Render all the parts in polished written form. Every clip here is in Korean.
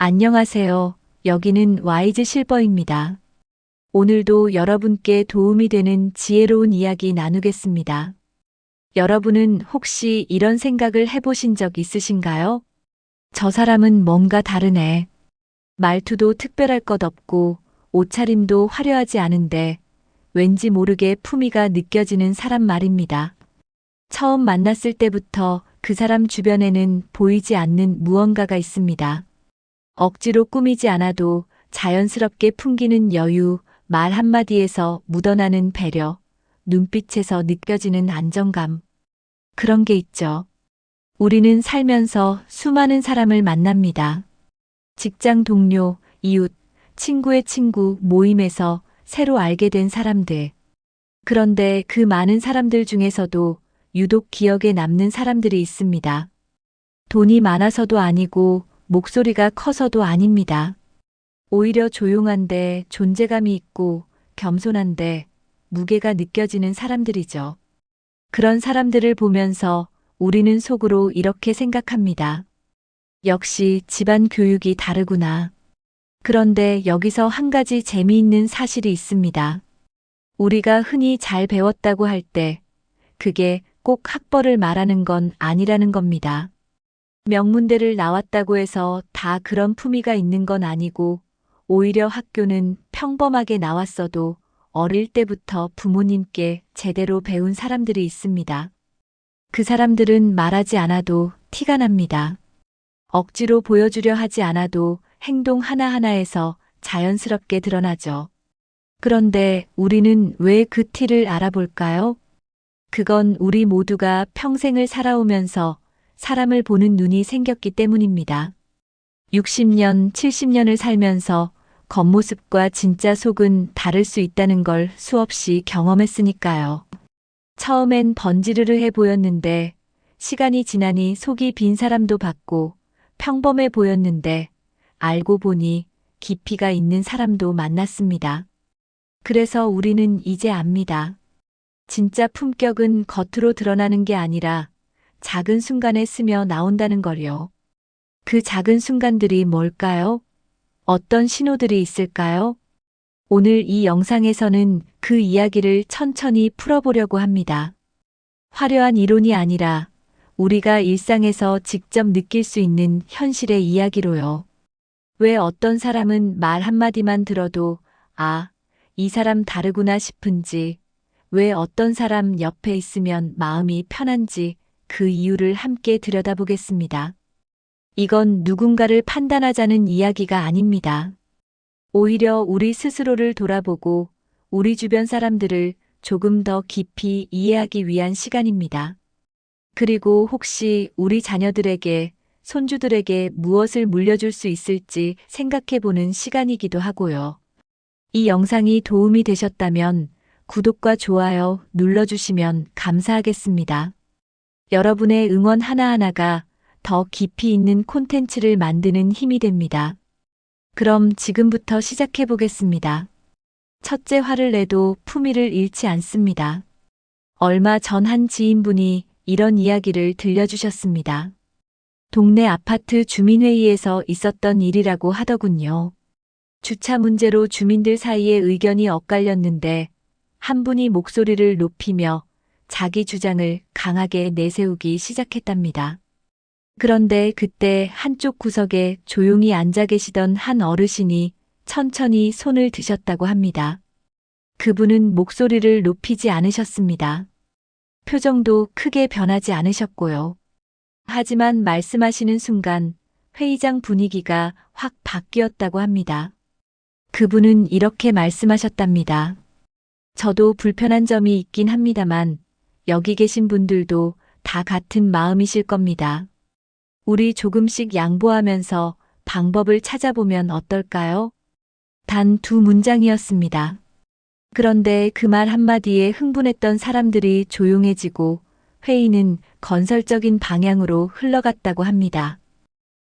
안녕하세요. 여기는 와이즈 실버입니다. 오늘도 여러분께 도움이 되는 지혜로운 이야기 나누겠습니다. 여러분은 혹시 이런 생각을 해보신 적 있으신가요? 저 사람은 뭔가 다르네. 말투도 특별할 것 없고 옷차림도 화려하지 않은데 왠지 모르게 품위가 느껴지는 사람 말입니다. 처음 만났을 때부터 그 사람 주변에는 보이지 않는 무언가가 있습니다. 억지로 꾸미지 않아도 자연스럽게 풍기는 여유, 말 한마디에서 묻어나는 배려, 눈빛에서 느껴지는 안정감. 그런 게 있죠. 우리는 살면서 수많은 사람을 만납니다. 직장 동료, 이웃, 친구의 친구, 모임에서 새로 알게 된 사람들. 그런데 그 많은 사람들 중에서도 유독 기억에 남는 사람들이 있습니다. 돈이 많아서도 아니고 목소리가 커서도 아닙니다. 오히려 조용한데 존재감이 있고 겸손한데 무게가 느껴지는 사람들이죠. 그런 사람들을 보면서 우리는 속으로 이렇게 생각합니다. 역시 집안 교육이 다르구나. 그런데 여기서 한 가지 재미있는 사실이 있습니다. 우리가 흔히 잘 배웠다고 할 때 그게 꼭 학벌을 말하는 건 아니라는 겁니다. 명문대를 나왔다고 해서 다 그런 품위가 있는 건 아니고 오히려 학교는 평범하게 나왔어도 어릴 때부터 부모님께 제대로 배운 사람들이 있습니다. 그 사람들은 말하지 않아도 티가 납니다. 억지로 보여주려 하지 않아도 행동 하나하나에서 자연스럽게 드러나죠. 그런데 우리는 왜 그 티를 알아볼까요? 그건 우리 모두가 평생을 살아오면서 사람을 보는 눈이 생겼기 때문입니다. 60년, 70년을 살면서 겉모습과 진짜 속은 다를 수 있다는 걸 수없이 경험했으니까요. 처음엔 번지르르해 보였는데 시간이 지나니 속이 빈 사람도 봤고 평범해 보였는데 알고 보니 깊이가 있는 사람도 만났습니다. 그래서 우리는 이제 압니다. 진짜 품격은 겉으로 드러나는 게 아니라 작은 순간에 스며 나온다는 걸요. 그 작은 순간들이 뭘까요? 어떤 신호들이 있을까요? 오늘 이 영상에서는 그 이야기를 천천히 풀어보려고 합니다. 화려한 이론이 아니라 우리가 일상에서 직접 느낄 수 있는 현실의 이야기로요. 왜 어떤 사람은 말 한마디만 들어도 아, 이 사람 다르구나 싶은지, 왜 어떤 사람 옆에 있으면 마음이 편한지 그 이유를 함께 들여다보겠습니다. 이건 누군가를 판단하자는 이야기가 아닙니다. 오히려 우리 스스로를 돌아보고 우리 주변 사람들을 조금 더 깊이 이해하기 위한 시간입니다. 그리고 혹시 우리 자녀들에게, 손주들에게 무엇을 물려줄 수 있을지 생각해보는 시간이기도 하고요. 이 영상이 도움이 되셨다면 구독과 좋아요 눌러주시면 감사하겠습니다. 여러분의 응원 하나하나가 더 깊이 있는 콘텐츠를 만드는 힘이 됩니다. 그럼 지금부터 시작해 보겠습니다. 첫째, 화를 내도 품위를 잃지 않습니다. 얼마 전 한 지인분이 이런 이야기를 들려주셨습니다. 동네 아파트 주민회의에서 있었던 일이라고 하더군요. 주차 문제로 주민들 사이에 의견이 엇갈렸는데 한 분이 목소리를 높이며 자기 주장을 강하게 내세우기 시작했답니다. 그런데 그때 한쪽 구석에 조용히 앉아 계시던 한 어르신이 천천히 손을 드셨다고 합니다. 그분은 목소리를 높이지 않으셨습니다. 표정도 크게 변하지 않으셨고요. 하지만 말씀하시는 순간 회의장 분위기가 확 바뀌었다고 합니다. 그분은 이렇게 말씀하셨답니다. 저도 불편한 점이 있긴 합니다만 여기 계신 분들도 다 같은 마음이실 겁니다. 우리 조금씩 양보하면서 방법을 찾아보면 어떨까요? 단 두 문장이었습니다. 그런데 그 말 한마디에 흥분했던 사람들이 조용해지고 회의는 건설적인 방향으로 흘러갔다고 합니다.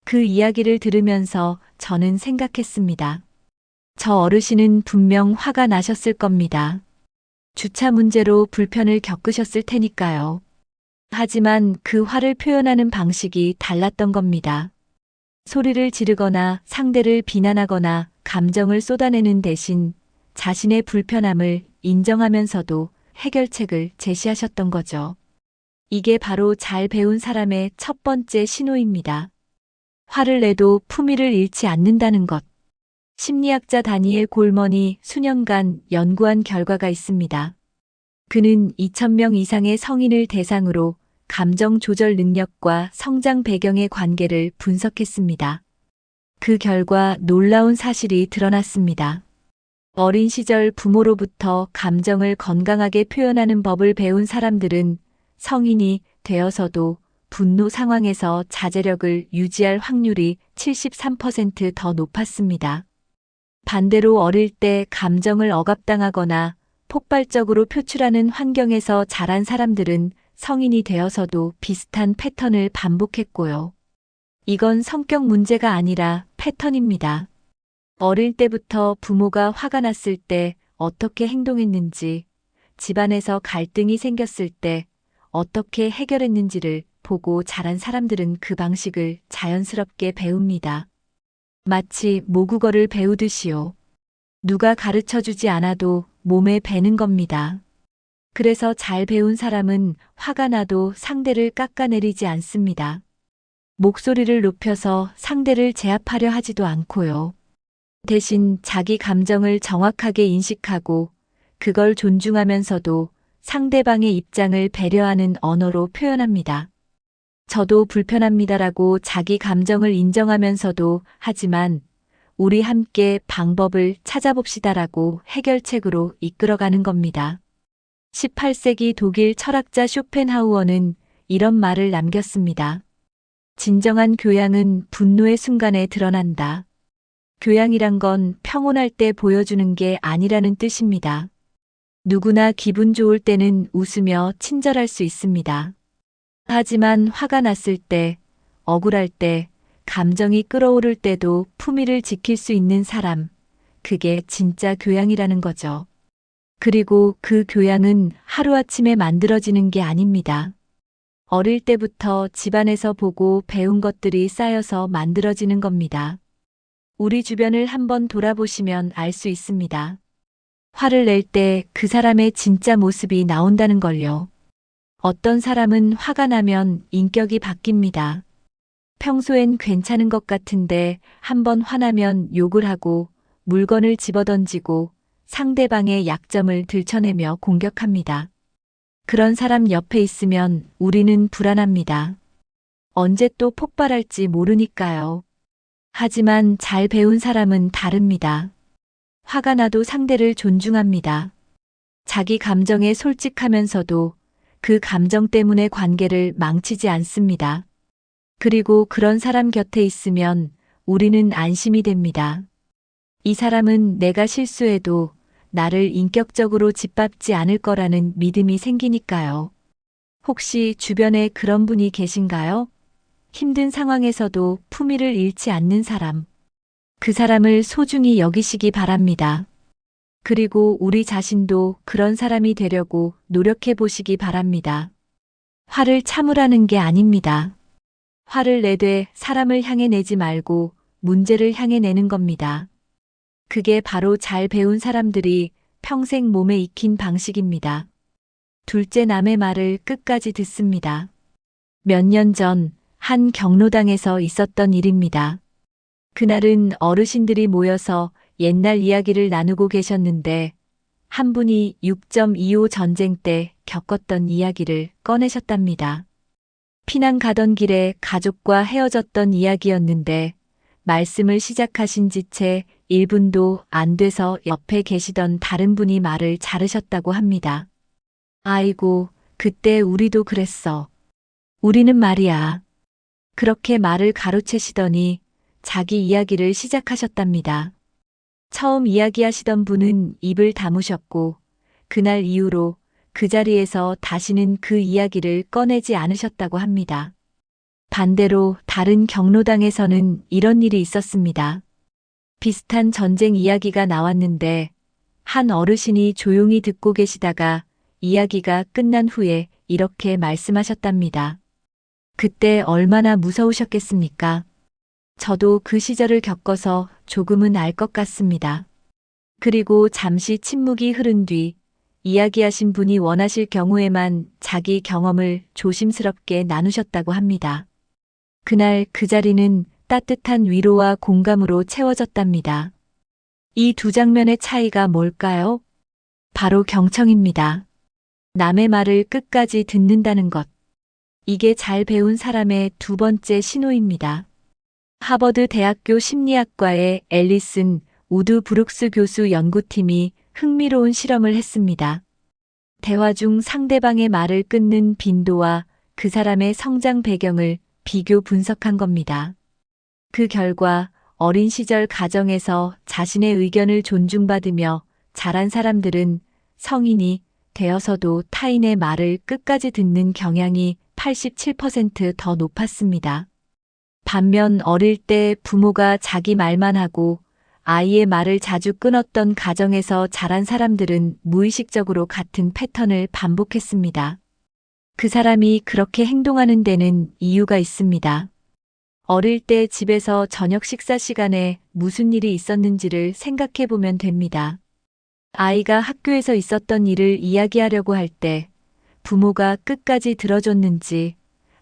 그 이야기를 들으면서 저는 생각했습니다. 저 어르신은 분명 화가 나셨을 겁니다. 주차 문제로 불편을 겪으셨을 테니까요. 하지만 그 화를 표현하는 방식이 달랐던 겁니다. 소리를 지르거나 상대를 비난하거나 감정을 쏟아내는 대신 자신의 불편함을 인정하면서도 해결책을 제시하셨던 거죠. 이게 바로 잘 배운 사람의 첫 번째 신호입니다. 화를 내도 품위를 잃지 않는다는 것. 심리학자 다니엘 골먼이 수년간 연구한 결과가 있습니다. 그는 2,000명 이상의 성인을 대상으로 감정 조절 능력과 성장 배경의 관계를 분석했습니다. 그 결과 놀라운 사실이 드러났습니다. 어린 시절 부모로부터 감정을 건강하게 표현하는 법을 배운 사람들은 성인이 되어서도 분노 상황에서 자제력을 유지할 확률이 73% 더 높았습니다. 반대로 어릴 때 감정을 억압당하거나 폭발적으로 표출하는 환경에서 자란 사람들은 성인이 되어서도 비슷한 패턴을 반복했고요. 이건 성격 문제가 아니라 패턴입니다. 어릴 때부터 부모가 화가 났을 때 어떻게 행동했는지, 집안에서 갈등이 생겼을 때 어떻게 해결했는지를 보고 자란 사람들은 그 방식을 자연스럽게 배웁니다. 마치 모국어를 배우듯이요. 누가 가르쳐 주지 않아도 몸에 배는 겁니다. 그래서 잘 배운 사람은 화가 나도 상대를 깎아내리지 않습니다. 목소리를 높여서 상대를 제압하려 하지도 않고요. 대신 자기 감정을 정확하게 인식하고 그걸 존중하면서도 상대방의 입장을 배려하는 언어로 표현합니다. 저도 불편합니다라고 자기 감정을 인정하면서도 하지만 우리 함께 방법을 찾아봅시다라고 해결책으로 이끌어가는 겁니다. 18세기 독일 철학자 쇼펜하우어는 이런 말을 남겼습니다. 진정한 교양은 분노의 순간에 드러난다. 교양이란 건 평온할 때 보여주는 게 아니라는 뜻입니다. 누구나 기분 좋을 때는 웃으며 친절할 수 있습니다. 하지만 화가 났을 때, 억울할 때, 감정이 끓어오를 때도 품위를 지킬 수 있는 사람, 그게 진짜 교양이라는 거죠. 그리고 그 교양은 하루아침에 만들어지는 게 아닙니다. 어릴 때부터 집안에서 보고 배운 것들이 쌓여서 만들어지는 겁니다. 우리 주변을 한번 돌아보시면 알 수 있습니다. 화를 낼 때 그 사람의 진짜 모습이 나온다는 걸요. 어떤 사람은 화가 나면 인격이 바뀝니다. 평소엔 괜찮은 것 같은데 한번 화나면 욕을 하고 물건을 집어던지고 상대방의 약점을 들춰내며 공격합니다. 그런 사람 옆에 있으면 우리는 불안합니다. 언제 또 폭발할지 모르니까요. 하지만 잘 배운 사람은 다릅니다. 화가 나도 상대를 존중합니다. 자기 감정에 솔직하면서도 그 감정 때문에 관계를 망치지 않습니다. 그리고 그런 사람 곁에 있으면 우리는 안심이 됩니다. 이 사람은 내가 실수해도 나를 인격적으로 짓밟지 않을 거라는 믿음이 생기니까요. 혹시 주변에 그런 분이 계신가요? 힘든 상황에서도 품위를 잃지 않는 사람. 그 사람을 소중히 여기시기 바랍니다. 그리고 우리 자신도 그런 사람이 되려고 노력해 보시기 바랍니다. 화를 참으라는 게 아닙니다. 화를 내되 사람을 향해 내지 말고 문제를 향해 내는 겁니다. 그게 바로 잘 배운 사람들이 평생 몸에 익힌 방식입니다. 둘째, 남의 말을 끝까지 듣습니다. 몇 년 전 한 경로당에서 있었던 일입니다. 그날은 어르신들이 모여서 옛날 이야기를 나누고 계셨는데 한 분이 6.25 전쟁 때 겪었던 이야기를 꺼내셨답니다. 피난 가던 길에 가족과 헤어졌던 이야기였는데 말씀을 시작하신 지 채 1분도 안 돼서 옆에 계시던 다른 분이 말을 자르셨다고 합니다. 아이고, 그때 우리도 그랬어. 우리는 말이야. 그렇게 말을 가로채시더니 자기 이야기를 시작하셨답니다. 처음 이야기하시던 분은 입을 다무셨고 그날 이후로 그 자리에서 다시는 그 이야기를 꺼내지 않으셨다고 합니다. 반대로 다른 경로당에서는 이런 일이 있었습니다. 비슷한 전쟁 이야기가 나왔는데 한 어르신이 조용히 듣고 계시다가 이야기가 끝난 후에 이렇게 말씀하셨답니다. 그때 얼마나 무서우셨겠습니까? 저도 그 시절을 겪어서 조금은 알 것 같습니다. 그리고 잠시 침묵이 흐른 뒤 이야기하신 분이 원하실 경우에만 자기 경험을 조심스럽게 나누셨다고 합니다. 그날 그 자리는 따뜻한 위로와 공감으로 채워졌답니다. 이 두 장면의 차이가 뭘까요? 바로 경청입니다. 남의 말을 끝까지 듣는다는 것. 이게 잘 배운 사람의 두 번째 신호입니다. 하버드 대학교 심리학과의 앨리슨 우드 브룩스 교수 연구팀이 흥미로운 실험을 했습니다. 대화 중 상대방의 말을 끊는 빈도와 그 사람의 성장 배경을 비교 분석한 겁니다. 그 결과 어린 시절 가정에서 자신의 의견을 존중받으며 자란 사람들은 성인이 되어서도 타인의 말을 끝까지 듣는 경향이 87% 더 높았습니다. 반면 어릴 때 부모가 자기 말만 하고 아이의 말을 자주 끊었던 가정에서 자란 사람들은 무의식적으로 같은 패턴을 반복했습니다. 그 사람이 그렇게 행동하는 데는 이유가 있습니다. 어릴 때 집에서 저녁 식사 시간에 무슨 일이 있었는지를 생각해 보면 됩니다. 아이가 학교에서 있었던 일을 이야기하려고 할 때 부모가 끝까지 들어줬는지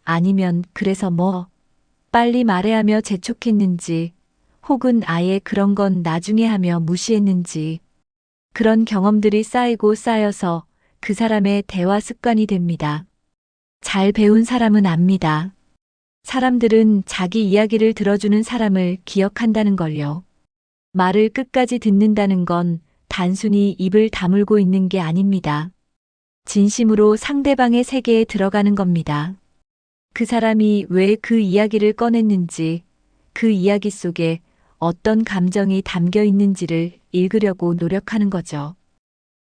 아니면 그래서 뭐 빨리 말해하며 재촉했는지 혹은 아예 그런 건 나중에 하며 무시했는지 그런 경험들이 쌓이고 쌓여서 그 사람의 대화 습관이 됩니다. 잘 배운 사람은 압니다. 사람들은 자기 이야기를 들어주는 사람을 기억한다는 걸요. 말을 끝까지 듣는다는 건 단순히 입을 다물고 있는 게 아닙니다. 진심으로 상대방의 세계에 들어가는 겁니다. 그 사람이 왜 그 이야기를 꺼냈는지, 그 이야기 속에 어떤 감정이 담겨 있는지를 읽으려고 노력하는 거죠.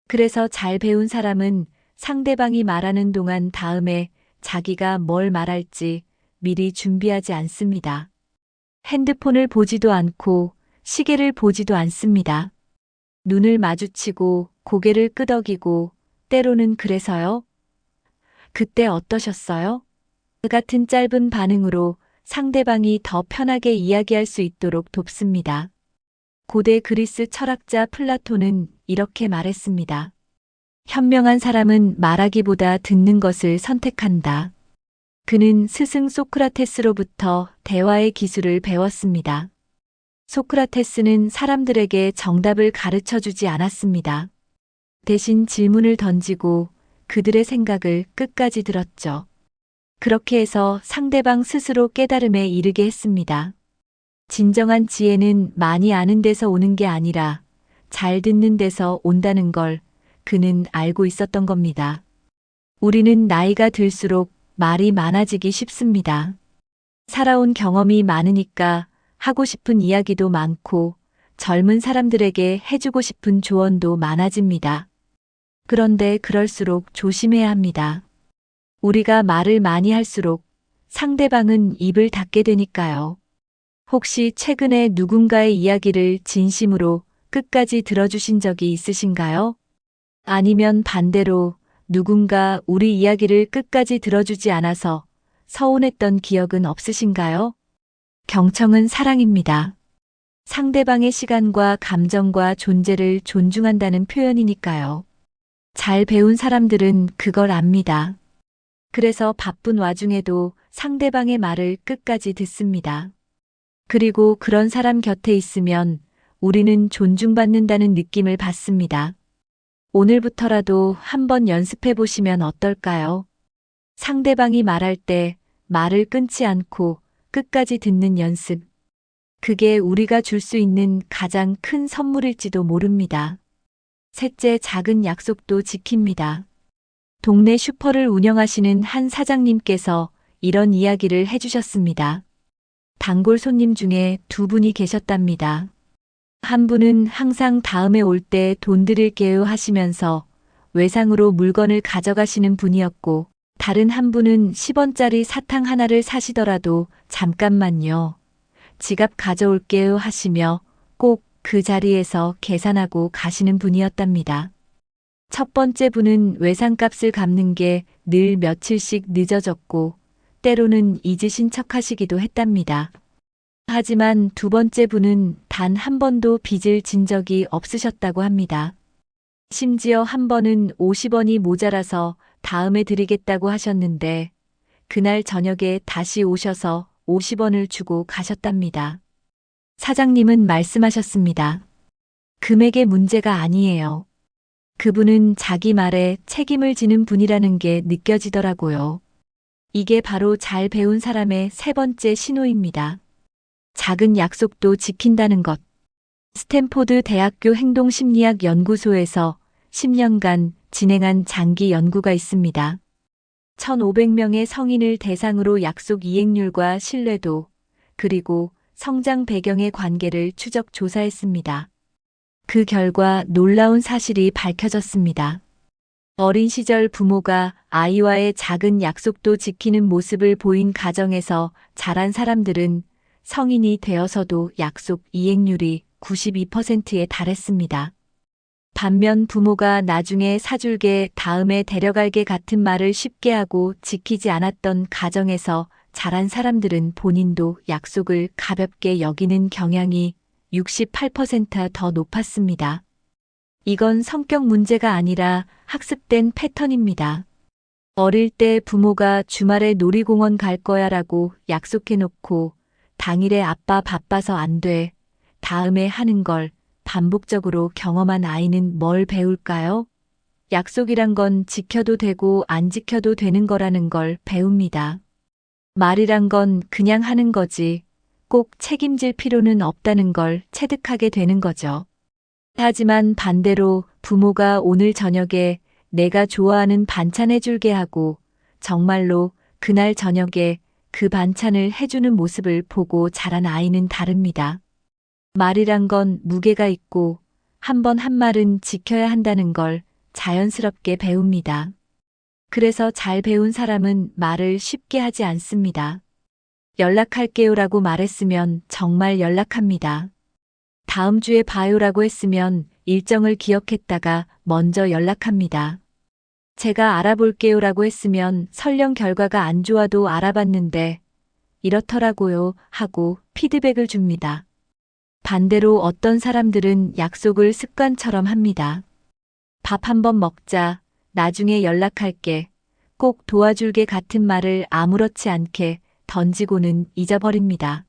그래서 잘 배운 사람은 상대방이 말하는 동안 다음에 자기가 뭘 말할지 미리 준비하지 않습니다. 핸드폰을 보지도 않고 시계를 보지도 않습니다. 눈을 마주치고 고개를 끄덕이고 때로는 그래서요? 그때 어떠셨어요? 그 같은 짧은 반응으로 상대방이 더 편하게 이야기할 수 있도록 돕습니다. 고대 그리스 철학자 플라톤은 이렇게 말했습니다. 현명한 사람은 말하기보다 듣는 것을 선택한다. 그는 스승 소크라테스로부터 대화의 기술을 배웠습니다. 소크라테스는 사람들에게 정답을 가르쳐 주지 않았습니다. 대신 질문을 던지고 그들의 생각을 끝까지 들었죠. 그렇게 해서 상대방 스스로 깨달음에 이르게 했습니다. 진정한 지혜는 많이 아는 데서 오는 게 아니라 잘 듣는 데서 온다는 걸 그는 알고 있었던 겁니다. 우리는 나이가 들수록 말이 많아지기 쉽습니다. 살아온 경험이 많으니까 하고 싶은 이야기도 많고 젊은 사람들에게 해주고 싶은 조언도 많아집니다. 그런데 그럴수록 조심해야 합니다. 우리가 말을 많이 할수록 상대방은 입을 닫게 되니까요. 혹시 최근에 누군가의 이야기를 진심으로 끝까지 들어주신 적이 있으신가요? 아니면 반대로 누군가 우리 이야기를 끝까지 들어주지 않아서 서운했던 기억은 없으신가요? 경청은 사랑입니다. 상대방의 시간과 감정과 존재를 존중한다는 표현이니까요. 잘 배운 사람들은 그걸 압니다. 그래서 바쁜 와중에도 상대방의 말을 끝까지 듣습니다. 그리고 그런 사람 곁에 있으면 우리는 존중받는다는 느낌을 받습니다. 오늘부터라도 한번 연습해 보시면 어떨까요? 상대방이 말할 때 말을 끊지 않고 끝까지 듣는 연습. 그게 우리가 줄 수 있는 가장 큰 선물일지도 모릅니다. 셋째, 작은 약속도 지킵니다. 동네 슈퍼를 운영하시는 한 사장님께서 이런 이야기를 해주셨습니다. 단골 손님 중에 두 분이 계셨답니다. 한 분은 항상 다음에 올 때 돈 드릴게요 하시면서 외상으로 물건을 가져가시는 분이었고, 다른 한 분은 10원짜리 사탕 하나를 사시더라도 잠깐만요. 지갑 가져올게요 하시며 꼭 그 자리에서 계산하고 가시는 분이었답니다. 첫 번째 분은 외상값을 갚는 게 늘 며칠씩 늦어졌고 때로는 잊으신 척 하시기도 했답니다. 하지만 두 번째 분은 단 한 번도 빚을 진 적이 없으셨다고 합니다. 심지어 한 번은 50원이 모자라서 다음에 드리겠다고 하셨는데 그날 저녁에 다시 오셔서 50원을 주고 가셨답니다. 사장님은 말씀하셨습니다. 금액의 문제가 아니에요. 그분은 자기 말에 책임을 지는 분이라는 게 느껴지더라고요. 이게 바로 잘 배운 사람의 세 번째 신호입니다. 작은 약속도 지킨다는 것. 스탠포드 대학교 행동심리학 연구소에서 10년간 진행한 장기 연구가 있습니다. 1,500명의 성인을 대상으로 약속 이행률과 신뢰도, 그리고 성장 배경의 관계를 추적 조사했습니다. 그 결과 놀라운 사실이 밝혀졌습니다. 어린 시절 부모가 아이와의 작은 약속도 지키는 모습을 보인 가정에서 자란 사람들은 성인이 되어서도 약속 이행률이 92%에 달했습니다. 반면 부모가 나중에 사줄게, 다음에 데려갈게 같은 말을 쉽게 하고 지키지 않았던 가정에서 자란 사람들은 본인도 약속을 가볍게 여기는 경향이 68%더 높았습니다. 이건 성격 문제가 아니라 학습된 패턴입니다. 어릴 때 부모가 주말에 놀이공원 갈 거야 라고 약속해놓고 당일에 아빠 바빠서 안 돼, 다음에 하는 걸 반복적으로 경험한 아이는 뭘 배울까요? 약속이란 건 지켜도 되고 안 지켜도 되는 거라는 걸 배웁니다. 말이란 건 그냥 하는 거지 꼭 책임질 필요는 없다는 걸 체득하게 되는 거죠. 하지만 반대로 부모가 오늘 저녁에 내가 좋아하는 반찬 해줄게 하고 정말로 그날 저녁에 그 반찬을 해주는 모습을 보고 자란 아이는 다릅니다. 말이란 건 무게가 있고 한 번 한 말은 지켜야 한다는 걸 자연스럽게 배웁니다. 그래서 잘 배운 사람은 말을 쉽게 하지 않습니다. 연락할게요라고 말했으면 정말 연락합니다. 다음 주에 봐요라고 했으면 일정을 기억했다가 먼저 연락합니다. 제가 알아볼게요라고 했으면 설령 결과가 안 좋아도 알아봤는데 이렇더라고요 하고 피드백을 줍니다. 반대로 어떤 사람들은 약속을 습관처럼 합니다. 밥 한번 먹자, 나중에 연락할게, 꼭 도와줄게 같은 말을 아무렇지 않게 던지고는 잊어버립니다.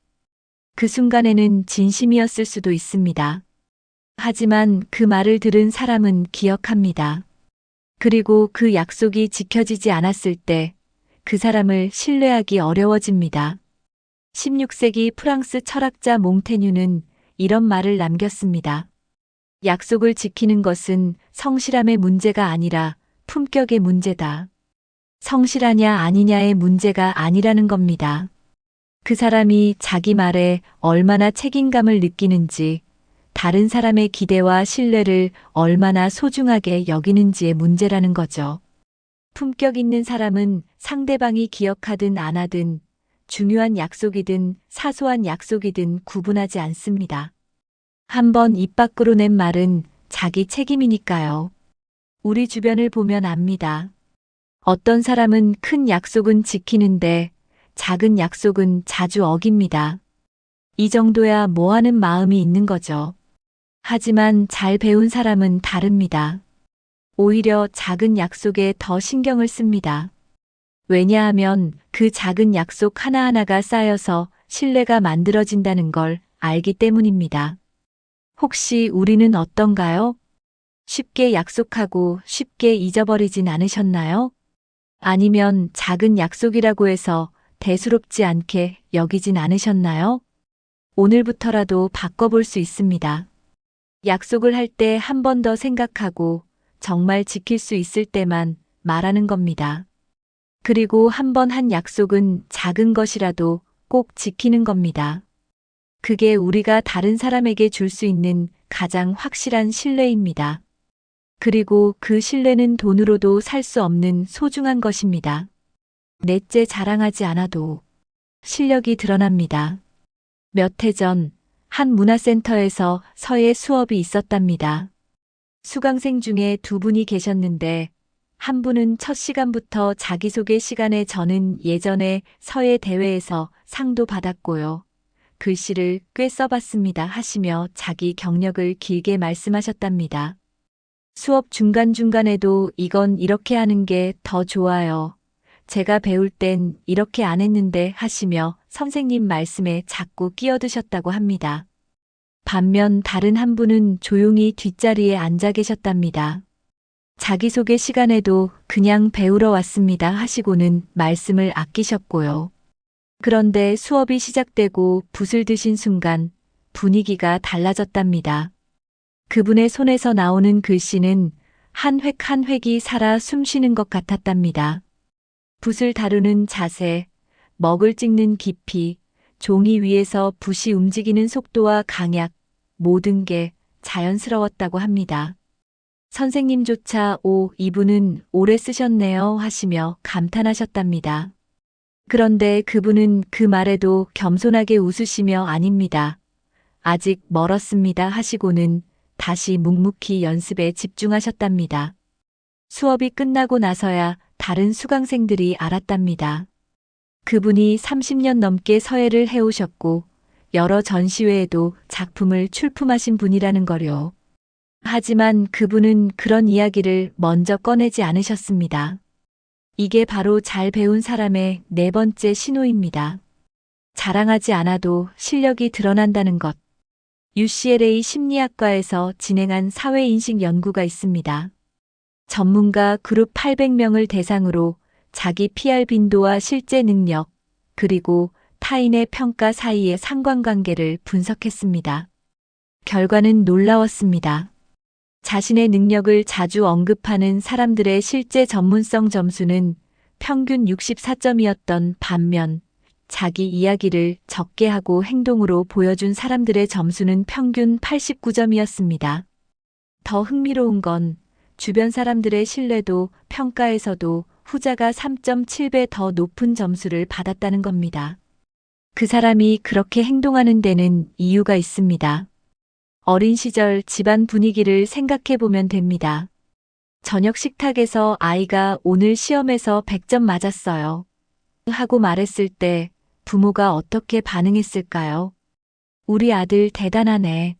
그 순간에는 진심이었을 수도 있습니다. 하지만 그 말을 들은 사람은 기억합니다. 그리고 그 약속이 지켜지지 않았을 때 그 사람을 신뢰하기 어려워집니다. 16세기 프랑스 철학자 몽테뉴는 이런 말을 남겼습니다. 약속을 지키는 것은 성실함의 문제가 아니라 품격의 문제다. 성실하냐 아니냐의 문제가 아니라는 겁니다. 그 사람이 자기 말에 얼마나 책임감을 느끼는지, 다른 사람의 기대와 신뢰를 얼마나 소중하게 여기는지의 문제라는 거죠. 품격 있는 사람은 상대방이 기억하든 안 하든 중요한 약속이든 사소한 약속이든 구분하지 않습니다. 한번 입 밖으로 낸 말은 자기 책임이니까요. 우리 주변을 보면 압니다. 어떤 사람은 큰 약속은 지키는데 작은 약속은 자주 어깁니다. 이 정도야 뭐 하는 마음이 있는 거죠. 하지만 잘 배운 사람은 다릅니다. 오히려 작은 약속에 더 신경을 씁니다. 왜냐하면 그 작은 약속 하나하나가 쌓여서 신뢰가 만들어진다는 걸 알기 때문입니다. 혹시 우리는 어떤가요? 쉽게 약속하고 쉽게 잊어버리진 않으셨나요? 아니면 작은 약속이라고 해서 대수롭지 않게 여기진 않으셨나요? 오늘부터라도 바꿔볼 수 있습니다. 약속을 할 때 한 번 더 생각하고 정말 지킬 수 있을 때만 말하는 겁니다. 그리고 한 번 한 약속은 작은 것이라도 꼭 지키는 겁니다. 그게 우리가 다른 사람에게 줄 수 있는 가장 확실한 신뢰입니다. 그리고 그 신뢰는 돈으로도 살 수 없는 소중한 것입니다. 넷째, 자랑하지 않아도 실력이 드러납니다. 몇 해 전 한 문화센터에서 서예 수업이 있었답니다. 수강생 중에 두 분이 계셨는데 한 분은 첫 시간부터 자기소개 시간에 저는 예전에 서예 대회에서 상도 받았고요. 글씨를 꽤 써봤습니다 하시며 자기 경력을 길게 말씀하셨답니다. 수업 중간중간에도 이건 이렇게 하는 게 더 좋아요. 제가 배울 땐 이렇게 안 했는데 하시며 선생님 말씀에 자꾸 끼어드셨다고 합니다. 반면 다른 한 분은 조용히 뒷자리에 앉아 계셨답니다. 자기소개 시간에도 그냥 배우러 왔습니다 하시고는 말씀을 아끼셨고요. 그런데 수업이 시작되고 붓을 드신 순간 분위기가 달라졌답니다. 그분의 손에서 나오는 글씨는 한 획 한 획이 살아 숨쉬는 것 같았답니다. 붓을 다루는 자세, 먹을 찍는 깊이, 종이 위에서 붓이 움직이는 속도와 강약, 모든 게 자연스러웠다고 합니다. 선생님조차 이분은 오래 쓰셨네요 하시며 감탄하셨답니다. 그런데 그분은 그 말에도 겸손하게 웃으시며 아닙니다. 아직 멀었습니다 하시고는 다시 묵묵히 연습에 집중하셨답니다. 수업이 끝나고 나서야 다른 수강생들이 알았답니다. 그분이 30년 넘게 서예를 해오셨고 여러 전시회에도 작품을 출품하신 분이라는 거요. 하지만 그분은 그런 이야기를 먼저 꺼내지 않으셨습니다. 이게 바로 잘 배운 사람의 네 번째 신호입니다. 자랑하지 않아도 실력이 드러난다는 것. UCLA 심리학과에서 진행한 사회인식 연구가 있습니다. 전문가 그룹 800명을 대상으로 자기 PR 빈도와 실제 능력, 그리고 타인의 평가 사이의 상관관계를 분석했습니다. 결과는 놀라웠습니다. 자신의 능력을 자주 언급하는 사람들의 실제 전문성 점수는 평균 64점이었던 반면 자기 이야기를 적게 하고 행동으로 보여준 사람들의 점수는 평균 89점이었습니다. 더 흥미로운 건 주변 사람들의 신뢰도 평가에서도 후자가 3.7배 더 높은 점수를 받았다는 겁니다. 그 사람이 그렇게 행동하는 데는 이유가 있습니다. 어린 시절 집안 분위기를 생각해 보면 됩니다. 저녁 식탁에서 아이가 오늘 시험에서 100점 맞았어요 하고 말했을 때 부모가 어떻게 반응했을까요? 우리 아들 대단하네.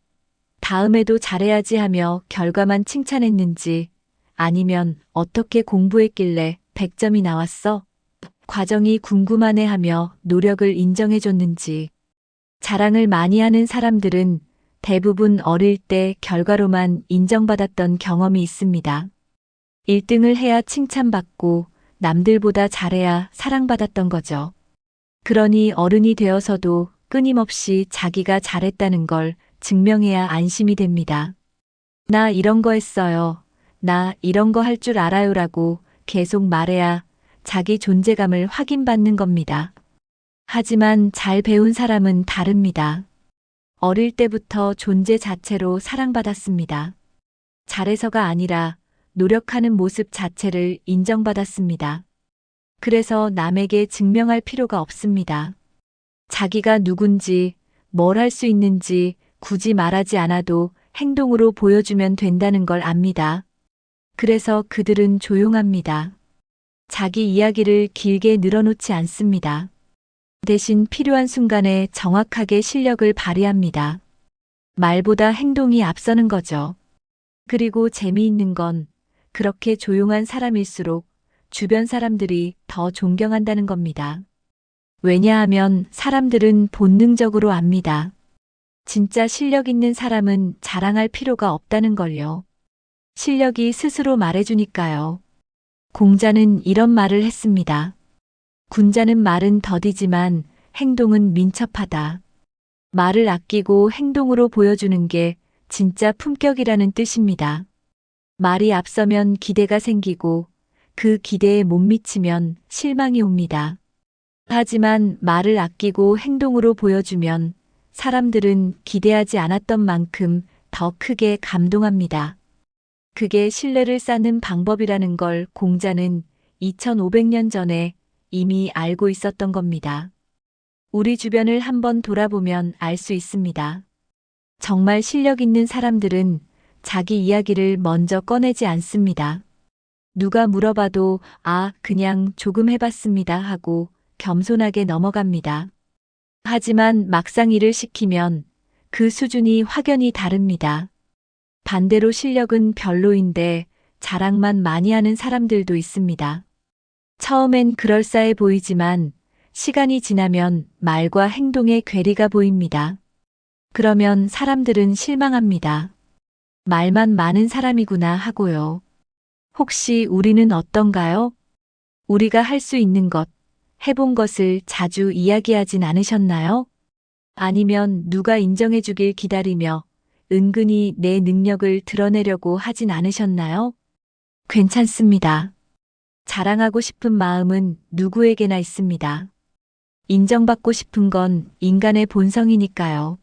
다음에도 잘해야지 하며 결과만 칭찬했는지 아니면 어떻게 공부했길래 100점이 나왔어? 과정이 궁금하네 하며 노력을 인정해줬는지. 자랑을 많이 하는 사람들은 대부분 어릴 때 결과로만 인정받았던 경험이 있습니다. 1등을 해야 칭찬받고 남들보다 잘해야 사랑받았던 거죠. 그러니 어른이 되어서도 끊임없이 자기가 잘했다는 걸 증명해야 안심이 됩니다. 나 이런 거 했어요. 나 이런 거 할 줄 알아요라고 계속 말해야 자기 존재감을 확인받는 겁니다. 하지만 잘 배운 사람은 다릅니다. 어릴 때부터 존재 자체로 사랑받았습니다. 잘해서가 아니라 노력하는 모습 자체를 인정받았습니다. 그래서 남에게 증명할 필요가 없습니다. 자기가 누군지, 뭘 할 수 있는지 굳이 말하지 않아도 행동으로 보여주면 된다는 걸 압니다. 그래서 그들은 조용합니다. 자기 이야기를 길게 늘어놓지 않습니다. 대신 필요한 순간에 정확하게 실력을 발휘합니다. 말보다 행동이 앞서는 거죠. 그리고 재미있는 건 그렇게 조용한 사람일수록 주변 사람들이 더 존경한다는 겁니다. 왜냐하면 사람들은 본능적으로 압니다. 진짜 실력 있는 사람은 자랑할 필요가 없다는 걸요. 실력이 스스로 말해주니까요. 공자는 이런 말을 했습니다. 군자는 말은 더디지만 행동은 민첩하다. 말을 아끼고 행동으로 보여주는 게 진짜 품격이라는 뜻입니다. 말이 앞서면 기대가 생기고 그 기대에 못 미치면 실망이 옵니다. 하지만 말을 아끼고 행동으로 보여주면 사람들은 기대하지 않았던 만큼 더 크게 감동합니다. 그게 신뢰를 쌓는 방법이라는 걸 공자는 2500년 전에 이미 알고 있었던 겁니다. 우리 주변을 한번 돌아보면 알 수 있습니다. 정말 실력 있는 사람들은 자기 이야기를 먼저 꺼내지 않습니다. 누가 물어봐도 그냥 조금 해봤습니다 하고 겸손하게 넘어갑니다. 하지만 막상 일을 시키면 그 수준이 확연히 다릅니다. 반대로 실력은 별로인데 자랑만 많이 하는 사람들도 있습니다. 처음엔 그럴싸해 보이지만 시간이 지나면 말과 행동의 괴리가 보입니다. 그러면 사람들은 실망합니다. 말만 많은 사람이구나 하고요. 혹시 우리는 어떤가요? 우리가 할 수 있는 것, 해본 것을 자주 이야기하진 않으셨나요? 아니면 누가 인정해 주길 기다리며 은근히 내 능력을 드러내려고 하진 않으셨나요? 괜찮습니다. 자랑하고 싶은 마음은 누구에게나 있습니다. 인정받고 싶은 건 인간의 본성이니까요.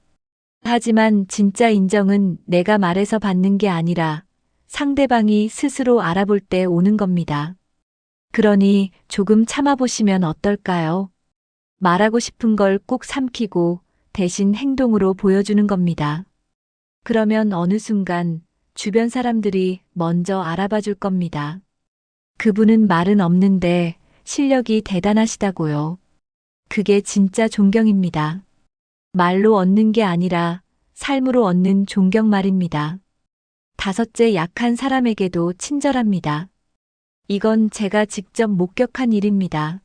하지만 진짜 인정은 내가 말해서 받는 게 아니라 상대방이 스스로 알아볼 때 오는 겁니다. 그러니 조금 참아보시면 어떨까요? 말하고 싶은 걸 꼭 삼키고 대신 행동으로 보여주는 겁니다. 그러면 어느 순간 주변 사람들이 먼저 알아봐 줄 겁니다. 그분은 말은 없는데 실력이 대단하시다고요. 그게 진짜 존경입니다. 말로 얻는 게 아니라 삶으로 얻는 존경 말입니다. 다섯째, 약한 사람에게도 친절합니다. 이건 제가 직접 목격한 일입니다.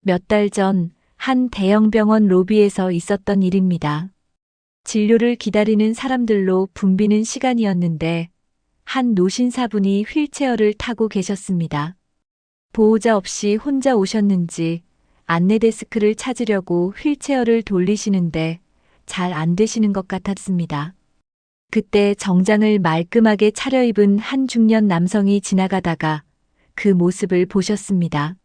몇 달 전 한 대형 병원 로비에서 있었던 일입니다. 진료를 기다리는 사람들로 붐비는 시간이었는데 한 노신사분이 휠체어를 타고 계셨습니다. 보호자 없이 혼자 오셨는지 안내 데스크를 찾으려고 휠체어를 돌리시는데 잘 안 되시는 것 같았습니다. 그때 정장을 말끔하게 차려입은 한 중년 남성이 지나가다가 그 모습을 보셨습니다.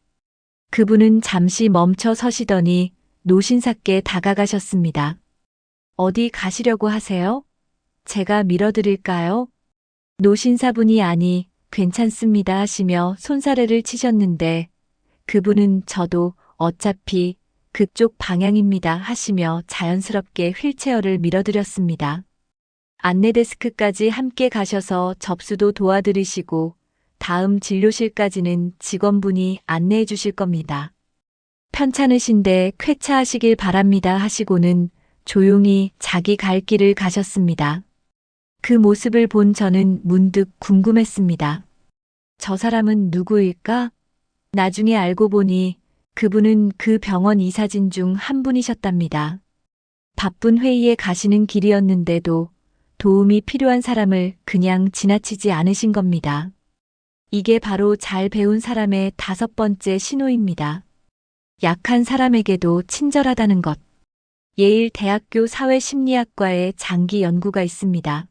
그분은 잠시 멈춰 서시더니 노신사께 다가가셨습니다. 어디 가시려고 하세요? 제가 밀어드릴까요? 노신사분이 아니, 괜찮습니다 하시며 손사래를 치셨는데 그분은 저도 어차피 그쪽 방향입니다 하시며 자연스럽게 휠체어를 밀어드렸습니다. 안내 데스크까지 함께 가셔서 접수도 도와드리시고 다음 진료실까지는 직원분이 안내해 주실 겁니다. 편찮으신데 쾌차하시길 바랍니다 하시고는 조용히 자기 갈 길을 가셨습니다. 그 모습을 본 저는 문득 궁금했습니다. 저 사람은 누구일까? 나중에 알고 보니 그분은 그 병원 이사진 중 한 분이셨답니다. 바쁜 회의에 가시는 길이었는데도 도움이 필요한 사람을 그냥 지나치지 않으신 겁니다. 이게 바로 잘 배운 사람의 다섯 번째 신호입니다. 약한 사람에게도 친절하다는 것. 예일 대학교 사회심리학과의 장기 연구가 있습니다.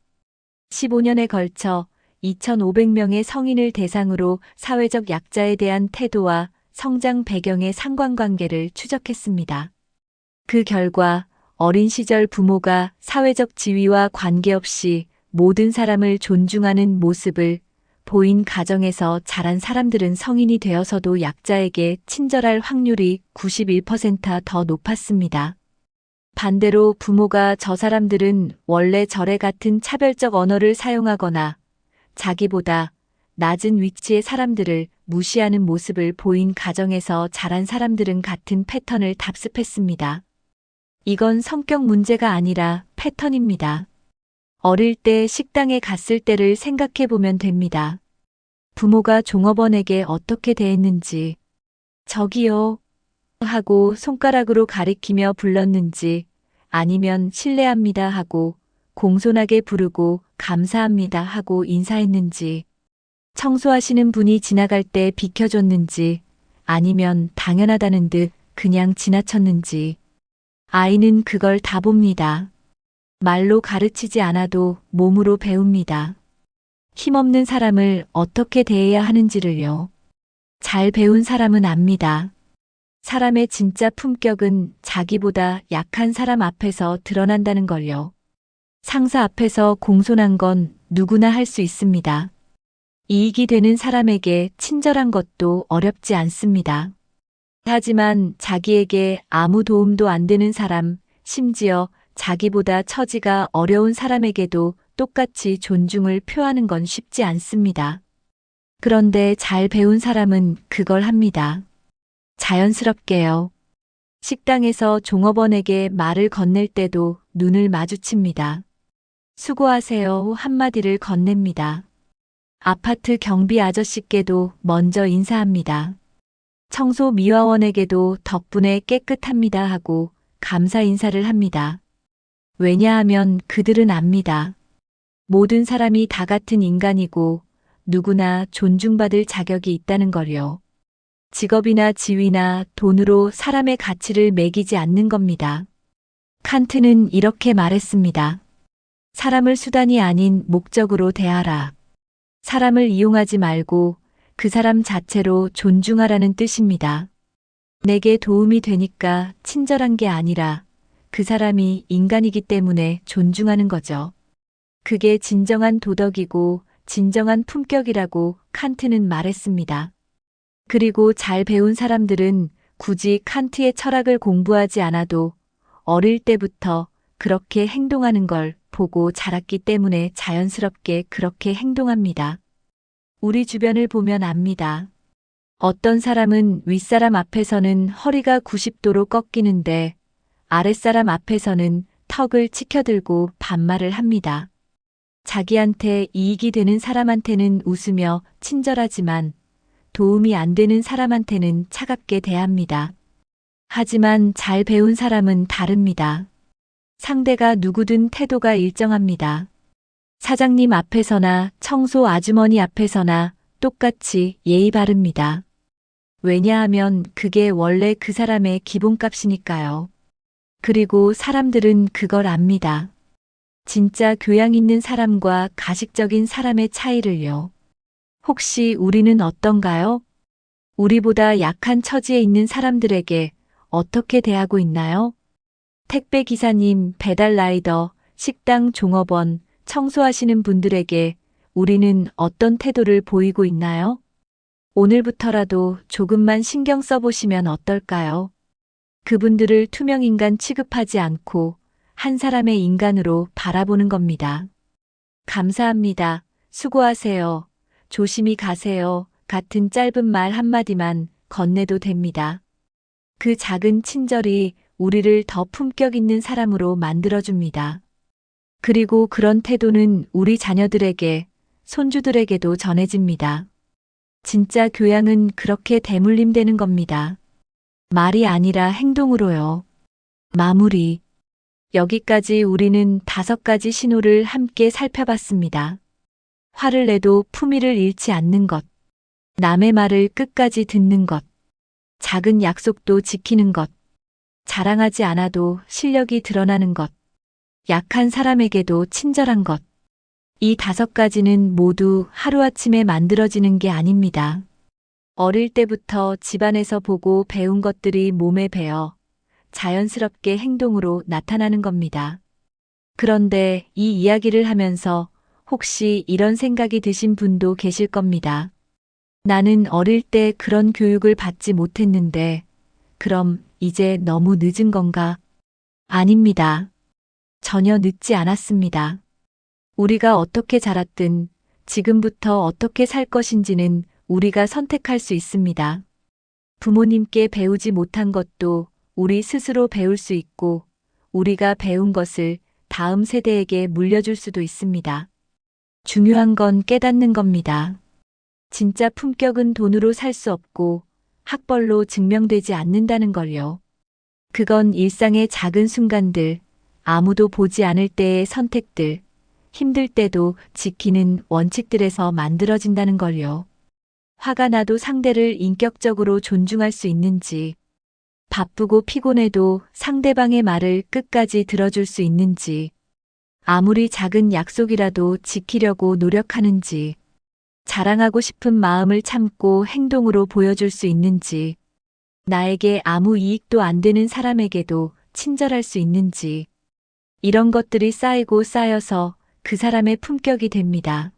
15년에 걸쳐 2,500명의 성인을 대상으로 사회적 약자에 대한 태도와 성장 배경의 상관관계를 추적했습니다. 그 결과 어린 시절 부모가 사회적 지위와 관계없이 모든 사람을 존중하는 모습을 보인 가정에서 자란 사람들은 성인이 되어서도 약자에게 친절할 확률이 91%더 높았습니다. 반대로 부모가 저 사람들은 원래 저래 같은 차별적 언어를 사용하거나 자기보다 낮은 위치의 사람들을 무시하는 모습을 보인 가정에서 자란 사람들은 같은 패턴을 답습했습니다. 이건 성격 문제가 아니라 패턴입니다. 어릴 때 식당에 갔을 때를 생각해 보면 됩니다. 부모가 종업원에게 어떻게 대했는지, 저기요 하고 손가락으로 가리키며 불렀는지, 아니면 실례합니다 하고 공손하게 부르고 감사합니다 하고 인사했는지, 청소하시는 분이 지나갈 때 비켜줬는지, 아니면 당연하다는 듯 그냥 지나쳤는지, 아이는 그걸 다 봅니다. 말로 가르치지 않아도 몸으로 배웁니다. 힘없는 사람을 어떻게 대해야 하는지를요. 잘 배운 사람은 압니다. 사람의 진짜 품격은 자기보다 약한 사람 앞에서 드러난다는 걸요. 상사 앞에서 공손한 건 누구나 할 수 있습니다. 이익이 되는 사람에게 친절한 것도 어렵지 않습니다. 하지만 자기에게 아무 도움도 안 되는 사람, 심지어 자기보다 처지가 어려운 사람에게도 똑같이 존중을 표하는 건 쉽지 않습니다. 그런데 잘 배운 사람은 그걸 합니다. 자연스럽게요. 식당에서 종업원에게 말을 건넬 때도 눈을 마주칩니다. 수고하세요 한마디를 건넵니다. 아파트 경비 아저씨께도 먼저 인사합니다. 청소 미화원에게도 덕분에 깨끗합니다 하고 감사 인사를 합니다. 왜냐하면 그들은 압니다. 모든 사람이 다 같은 인간이고 누구나 존중받을 자격이 있다는 걸요. 직업이나 지위나 돈으로 사람의 가치를 매기지 않는 겁니다. 칸트는 이렇게 말했습니다. 사람을 수단이 아닌 목적으로 대하라. 사람을 이용하지 말고 그 사람 자체로 존중하라는 뜻입니다. 내게 도움이 되니까 친절한 게 아니라 그 사람이 인간이기 때문에 존중하는 거죠. 그게 진정한 도덕이고 진정한 품격이라고 칸트는 말했습니다. 그리고 잘 배운 사람들은 굳이 칸트의 철학을 공부하지 않아도 어릴 때부터 그렇게 행동하는 걸 보고 자랐기 때문에 자연스럽게 그렇게 행동합니다. 우리 주변을 보면 압니다. 어떤 사람은 윗사람 앞에서는 허리가 90도로 꺾이는데 아랫사람 앞에서는 턱을 치켜들고 반말을 합니다. 자기한테 이익이 되는 사람한테는 웃으며 친절하지만 도움이 안 되는 사람한테는 차갑게 대합니다. 하지만 잘 배운 사람은 다릅니다. 상대가 누구든 태도가 일정합니다. 사장님 앞에서나 청소 아주머니 앞에서나 똑같이 예의 바릅니다. 왜냐하면 그게 원래 그 사람의 기본값이니까요. 그리고 사람들은 그걸 압니다. 진짜 교양 있는 사람과 가식적인 사람의 차이를요. 혹시 우리는 어떤가요? 우리보다 약한 처지에 있는 사람들에게 어떻게 대하고 있나요? 택배 기사님, 배달 라이더, 식당 종업원, 청소하시는 분들에게 우리는 어떤 태도를 보이고 있나요? 오늘부터라도 조금만 신경 써보시면 어떨까요? 그분들을 투명인간 취급하지 않고 한 사람의 인간으로 바라보는 겁니다. 감사합니다. 수고하세요. 조심히 가세요. 같은 짧은 말 한마디만 건네도 됩니다. 그 작은 친절이 우리를 더 품격 있는 사람으로 만들어줍니다. 그리고 그런 태도는 우리 자녀들에게, 손주들에게도 전해집니다. 진짜 교양은 그렇게 대물림되는 겁니다. 말이 아니라 행동으로요. 마무리. 여기까지 우리는 5가지 신호를 함께 살펴봤습니다. 화를 내도 품위를 잃지 않는 것, 남의 말을 끝까지 듣는 것, 작은 약속도 지키는 것, 자랑하지 않아도 실력이 드러나는 것, 약한 사람에게도 친절한 것. 이 5가지는 모두 하루아침에 만들어지는 게 아닙니다. 어릴 때부터 집안에서 보고 배운 것들이 몸에 배어 자연스럽게 행동으로 나타나는 겁니다. 그런데 이 이야기를 하면서 혹시 이런 생각이 드신 분도 계실 겁니다. 나는 어릴 때 그런 교육을 받지 못했는데, 그럼 이제 너무 늦은 건가? 아닙니다. 전혀 늦지 않았습니다. 우리가 어떻게 자랐든 지금부터 어떻게 살 것인지는 우리가 선택할 수 있습니다. 부모님께 배우지 못한 것도 우리 스스로 배울 수 있고, 우리가 배운 것을 다음 세대에게 물려줄 수도 있습니다. 중요한 건 깨닫는 겁니다. 진짜 품격은 돈으로 살 수 없고 학벌로 증명되지 않는다는 걸요. 그건 일상의 작은 순간들, 아무도 보지 않을 때의 선택들, 힘들 때도 지키는 원칙들에서 만들어진다는 걸요. 화가 나도 상대를 인격적으로 존중할 수 있는지, 바쁘고 피곤해도 상대방의 말을 끝까지 들어줄 수 있는지, 아무리 작은 약속이라도 지키려고 노력하는지, 자랑하고 싶은 마음을 참고 행동으로 보여줄 수 있는지, 나에게 아무 이익도 안 되는 사람에게도 친절할 수 있는지, 이런 것들이 쌓이고 쌓여서 그 사람의 품격이 됩니다.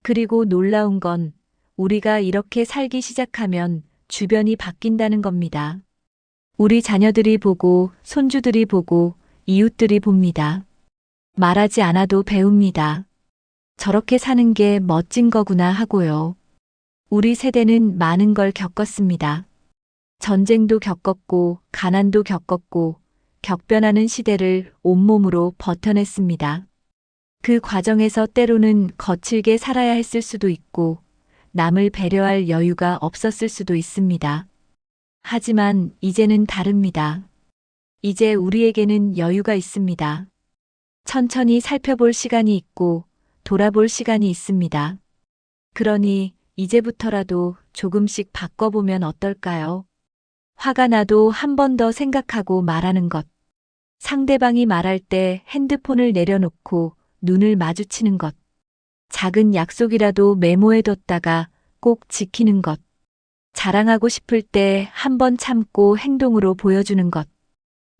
그리고 놀라운 건 우리가 이렇게 살기 시작하면 주변이 바뀐다는 겁니다. 우리 자녀들이 보고, 손주들이 보고, 이웃들이 봅니다. 말하지 않아도 배웁니다. 저렇게 사는 게 멋진 거구나 하고요. 우리 세대는 많은 걸 겪었습니다. 전쟁도 겪었고, 가난도 겪었고, 격변하는 시대를 온몸으로 버텨냈습니다. 그 과정에서 때로는 거칠게 살아야 했을 수도 있고, 남을 배려할 여유가 없었을 수도 있습니다. 하지만 이제는 다릅니다. 이제 우리에게는 여유가 있습니다. 천천히 살펴볼 시간이 있고, 돌아볼 시간이 있습니다. 그러니 이제부터라도 조금씩 바꿔보면 어떨까요? 화가 나도 한 번 더 생각하고 말하는 것. 상대방이 말할 때 핸드폰을 내려놓고 눈을 마주치는 것. 작은 약속이라도 메모해뒀다가 꼭 지키는 것. 자랑하고 싶을 때 한 번 참고 행동으로 보여주는 것.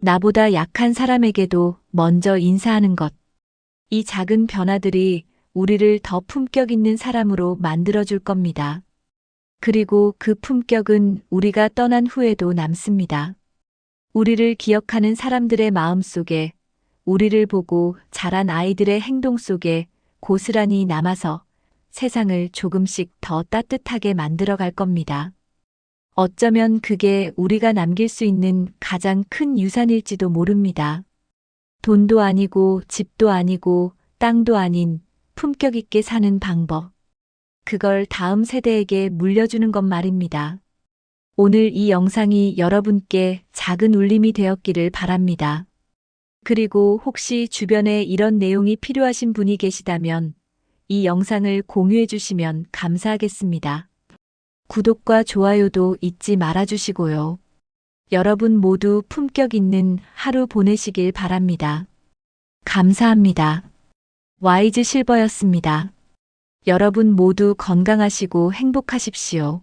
나보다 약한 사람에게도 먼저 인사하는 것. 이 작은 변화들이 우리를 더 품격 있는 사람으로 만들어줄 겁니다. 그리고 그 품격은 우리가 떠난 후에도 남습니다. 우리를 기억하는 사람들의 마음 속에, 우리를 보고 자란 아이들의 행동 속에 고스란히 남아서 세상을 조금씩 더 따뜻하게 만들어 갈 겁니다. 어쩌면 그게 우리가 남길 수 있는 가장 큰 유산일지도 모릅니다. 돈도 아니고 집도 아니고 땅도 아닌 품격 있게 사는 방법. 그걸 다음 세대에게 물려주는 것 말입니다. 오늘 이 영상이 여러분께 작은 울림이 되었기를 바랍니다. 그리고 혹시 주변에 이런 내용이 필요하신 분이 계시다면 이 영상을 공유해 주시면 감사하겠습니다. 구독과 좋아요도 잊지 말아 주시고요. 여러분 모두 품격 있는 하루 보내시길 바랍니다. 감사합니다. 와이즈 실버였습니다. 여러분 모두 건강하시고 행복하십시오.